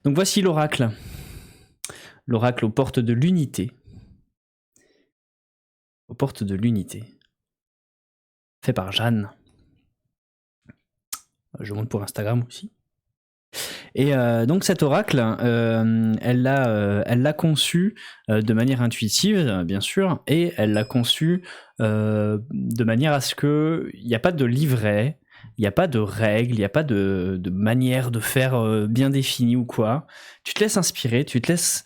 Donc voici l'oracle. L'oracle aux portes de l'unité. Aux portes de l'unité. Fait par Jeanne. Je monte pour Instagram aussi. Et donc cet oracle, elle l'a conçu de manière intuitive, bien sûr, et elle l'a conçu de manière à ce qu'il n'y a pas de livret, il n'y a pas de règles, il n'y a pas de manière de faire bien définie ou quoi. Tu te laisses inspirer, tu te laisses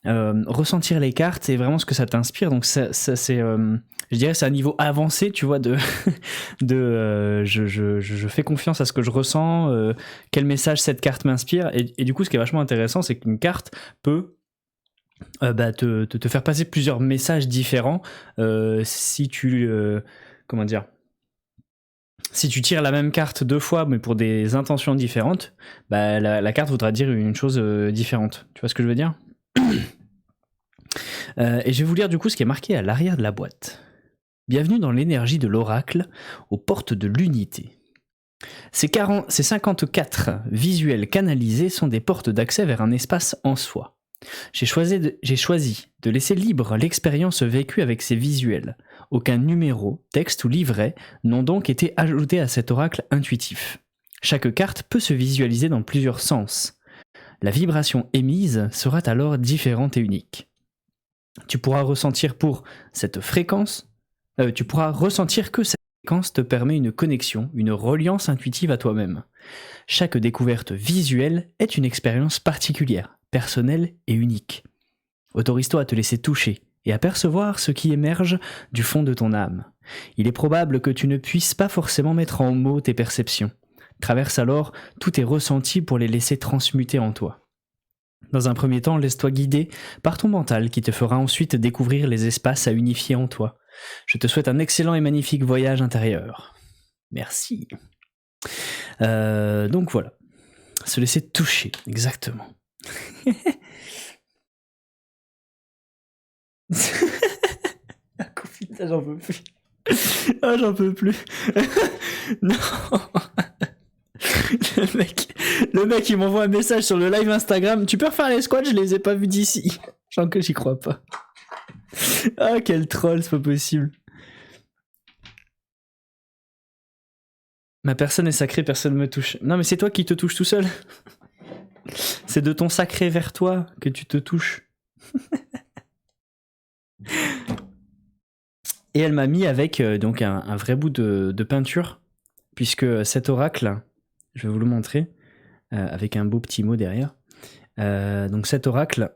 ressentir les cartes et vraiment ce que ça t'inspire. Donc c'est je dirais c'est un niveau avancé, tu vois, je fais confiance à ce que je ressens, quel message cette carte m'inspire, et du coup ce qui est vachement intéressant, c'est qu'une carte peut te faire passer plusieurs messages différents si tu comment dire, si tu tires la même carte 2 fois mais pour des intentions différentes, bah la carte voudra dire une chose différente. Tu vois ce que je veux dire? Et je vais vous lire du coup ce qui est marqué à l'arrière de la boîte. Bienvenue dans l'énergie de l'oracle, aux portes de l'unité. Ces 54 visuels canalisés sont des portes d'accès vers un espace en soi. J'ai choisi de laisser libre l'expérience vécue avec ces visuels. Aucun numéro, texte ou livret n'ont donc été ajoutés à cet oracle intuitif. Chaque carte peut se visualiser dans plusieurs sens. La vibration émise sera alors différente et unique. Tu pourras ressentir que cette fréquence te permet une connexion, une reliance intuitive à toi-même. Chaque découverte visuelle est une expérience particulière, personnelle et unique. Autorise-toi à te laisser toucher et à percevoir ce qui émerge du fond de ton âme. Il est probable que tu ne puisses pas forcément mettre en mots tes perceptions. Traverse alors tous tes ressentis pour les laisser transmuter en toi. Dans un premier temps, laisse-toi guider par ton mental qui te fera ensuite découvrir les espaces à unifier en toi. Je te souhaite un excellent et magnifique voyage intérieur. Merci. Donc voilà. Se laisser toucher, exactement. Putain, j'en peux plus. Ah, j'en peux plus. Non. Le mec, il m'envoie un message sur le live Instagram. Tu peux refaire les squats, je les ai pas vus d'ici. Genre que j'y crois pas. Ah, quel troll, c'est pas possible. Ma personne est sacrée, personne me touche. Non, mais c'est toi qui te touches tout seul. C'est de ton sacré vers toi que tu te touches. Et elle m'a mis avec donc un vrai bout de peinture, puisque cet oracle, je vais vous le montrer, avec un beau petit mot derrière. Donc cet oracle,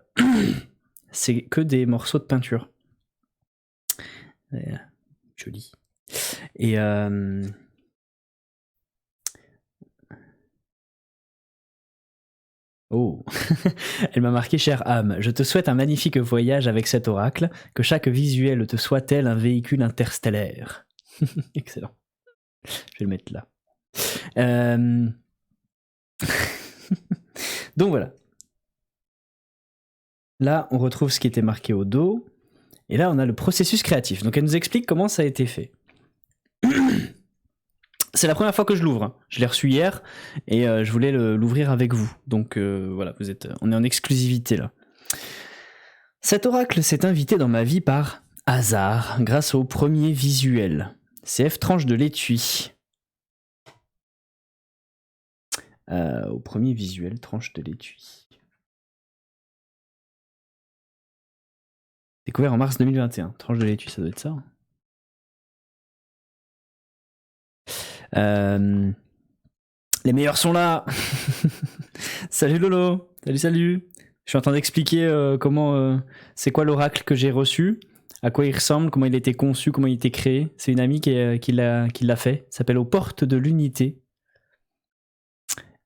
c'est que des morceaux de peinture. Joli. Et oh, elle m'a marqué, chère âme, je te souhaite un magnifique voyage avec cet oracle, que chaque visuel te soit tel un véhicule interstellaire. Excellent. Je vais le mettre là. Donc voilà. Là, on retrouve ce qui était marqué au dos. Et là, on a le processus créatif. Donc elle nous explique comment ça a été fait. C'est la première fois que je l'ouvre. Je l'ai reçu hier et je voulais l'ouvrir avec vous. Donc voilà, on est en exclusivité là. Cet oracle s'est invité dans ma vie par hasard, grâce au premier visuel. CF tranche de l'étui. Au premier visuel, tranche de l'étui. Découvert en mars 2021. Tranche de l'étui, ça doit être ça. Les meilleurs sont là. Salut Lolo. Salut. Je suis en train d'expliquer comment c'est quoi l'oracle que j'ai reçu, à quoi il ressemble, comment il a été conçu, comment il a été créé. C'est une amie qui l'a fait. Ça s'appelle Aux portes de l'unité.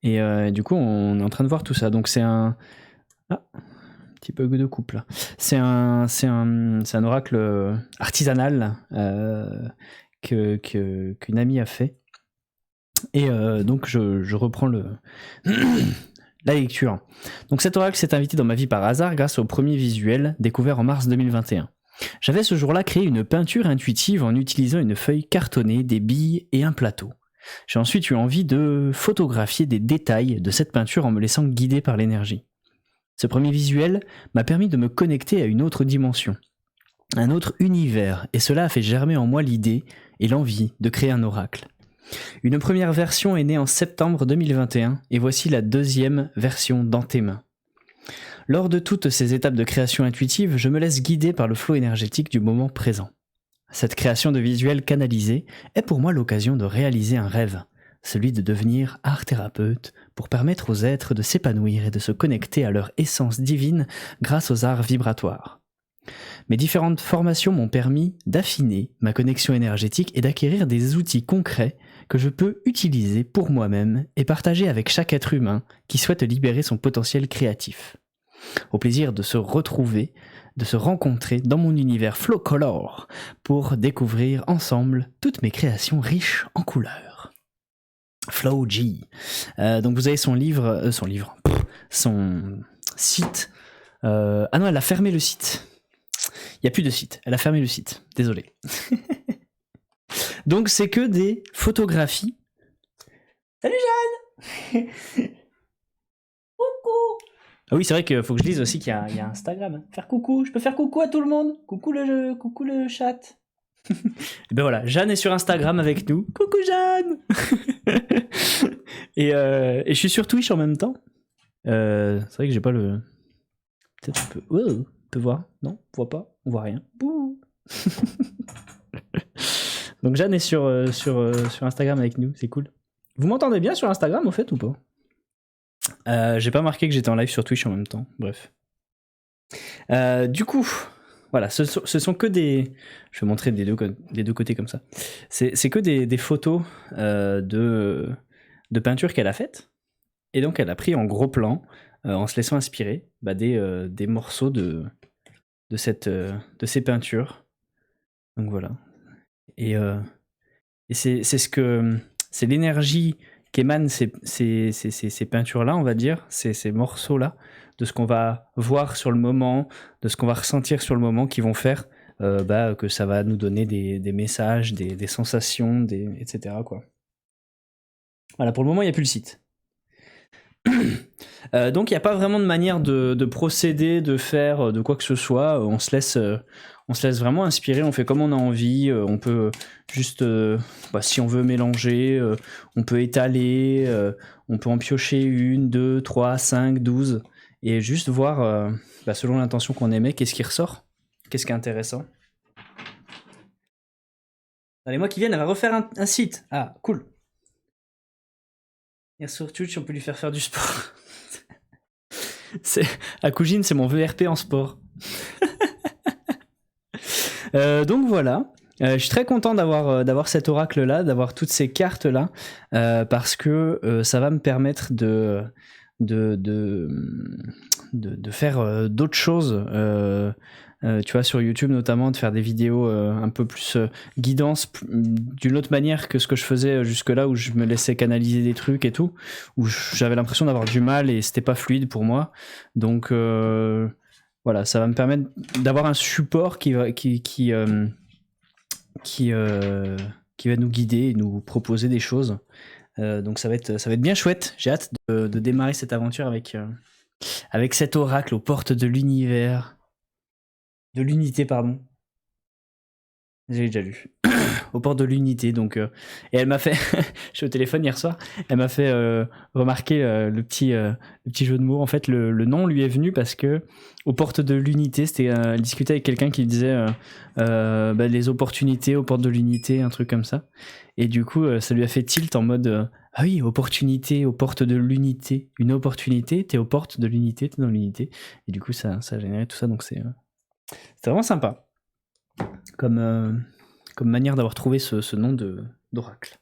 Et du coup, on est en train de voir tout ça. Donc c'est un petit bug de couple là. C'est un oracle artisanal qu'une amie a fait. Et donc je reprends la lecture. Donc cet oracle s'est invité dans ma vie par hasard grâce au premier visuel découvert en mars 2021. J'avais ce jour-là créé une peinture intuitive en utilisant une feuille cartonnée, des billes et un plateau. J'ai ensuite eu envie de photographier des détails de cette peinture en me laissant guider par l'énergie. Ce premier visuel m'a permis de me connecter à une autre dimension, un autre univers, et cela a fait germer en moi l'idée et l'envie de créer un oracle. Une première version est née en septembre 2021, et voici la deuxième version dans tes mains. Lors de toutes ces étapes de création intuitive, je me laisse guider par le flot énergétique du moment présent. Cette création de visuels canalisés est pour moi l'occasion de réaliser un rêve, celui de devenir art thérapeute pour permettre aux êtres de s'épanouir et de se connecter à leur essence divine grâce aux arts vibratoires. Mes différentes formations m'ont permis d'affiner ma connexion énergétique et d'acquérir des outils concrets que je peux utiliser pour moi-même et partager avec chaque être humain qui souhaite libérer son potentiel créatif. Au plaisir de se retrouver, de se rencontrer dans mon univers Flowcolor pour découvrir ensemble toutes mes créations riches en couleurs. Flow G. Donc vous avez son site. Ah non, elle a fermé le site. Il n'y a plus de site. Elle a fermé le site. Désolé. Donc c'est que des photographies. Salut Jeanne. Coucou. Ah oui, c'est vrai qu'il faut que je dise aussi qu'il y a Instagram. Faire coucou. Je peux faire coucou à tout le monde. Coucou le chat. Et ben voilà, Jeanne est sur Instagram avec nous. Coucou Jeanne. et je suis sur Twitch en même temps. C'est vrai que j'ai pas le... Peut-être on peut... Oh, on peut voir. Non, on voit pas. On voit rien. Bouh. Donc Jeanne est sur Instagram avec nous, c'est cool. Vous m'entendez bien sur Instagram au fait ou pas? J'ai pas marqué que j'étais en live sur Twitch en même temps, bref. Du coup, voilà, ce sont que des... Je vais montrer des deux côtés comme ça. C'est que des photos de peinture qu'elle a faites. Et donc elle a pris en gros plan, en se laissant inspirer, des morceaux de ces peintures. Donc voilà. Et c'est l'énergie qu'émanent ces peintures-là, on va dire, ces morceaux-là, de ce qu'on va voir sur le moment, de ce qu'on va ressentir sur le moment, qui vont faire que ça va nous donner des messages, des sensations, etc. quoi. Voilà, pour le moment, il n'y a plus le site. Donc il n'y a pas vraiment de manière de procéder, de faire de quoi que ce soit. On se laisse vraiment inspirer, on fait comme on a envie. On peut juste, si on veut mélanger, on peut étaler, on peut en piocher 1, 2, 3, 5, 12 et juste voir, selon l'intention qu'on émet, qu'est-ce qui ressort, qu'est-ce qui est intéressant. Dans les mois qui viennent, elle va refaire un site. Ah, cool. Et sur Twitch, on peut lui faire du sport. Akujin, c'est mon VRP en sport. Donc voilà. Je suis très content d'avoir cet oracle-là, d'avoir toutes ces cartes-là, parce que ça va me permettre de faire d'autres choses. Tu vois, sur YouTube notamment, de faire des vidéos un peu plus guidance, d'une autre manière que ce que je faisais jusque-là, où je me laissais canaliser des trucs et tout, où j'avais l'impression d'avoir du mal et c'était pas fluide pour moi. Donc voilà, ça va me permettre d'avoir un support qui va nous guider et nous proposer des choses. Donc ça va être bien chouette. J'ai hâte de démarrer cette aventure avec cet oracle aux portes de l'univers. De l'unité, pardon. J'ai déjà lu. Aux portes de l'unité, donc... et elle m'a fait... Je suis au téléphone hier soir. Elle m'a fait remarquer le petit jeu de mots. En fait, le nom lui est venu parce que aux portes de l'unité, c'était... elle discutait avec quelqu'un qui disait les opportunités aux portes de l'unité, un truc comme ça. Et du coup, ça lui a fait tilt en mode... ah oui, opportunité, aux portes de l'unité. Une opportunité, t'es aux portes de l'unité, t'es dans l'unité. Et du coup, ça a généré tout ça, donc c'est vraiment sympa comme manière d'avoir trouvé ce nom d'oracle.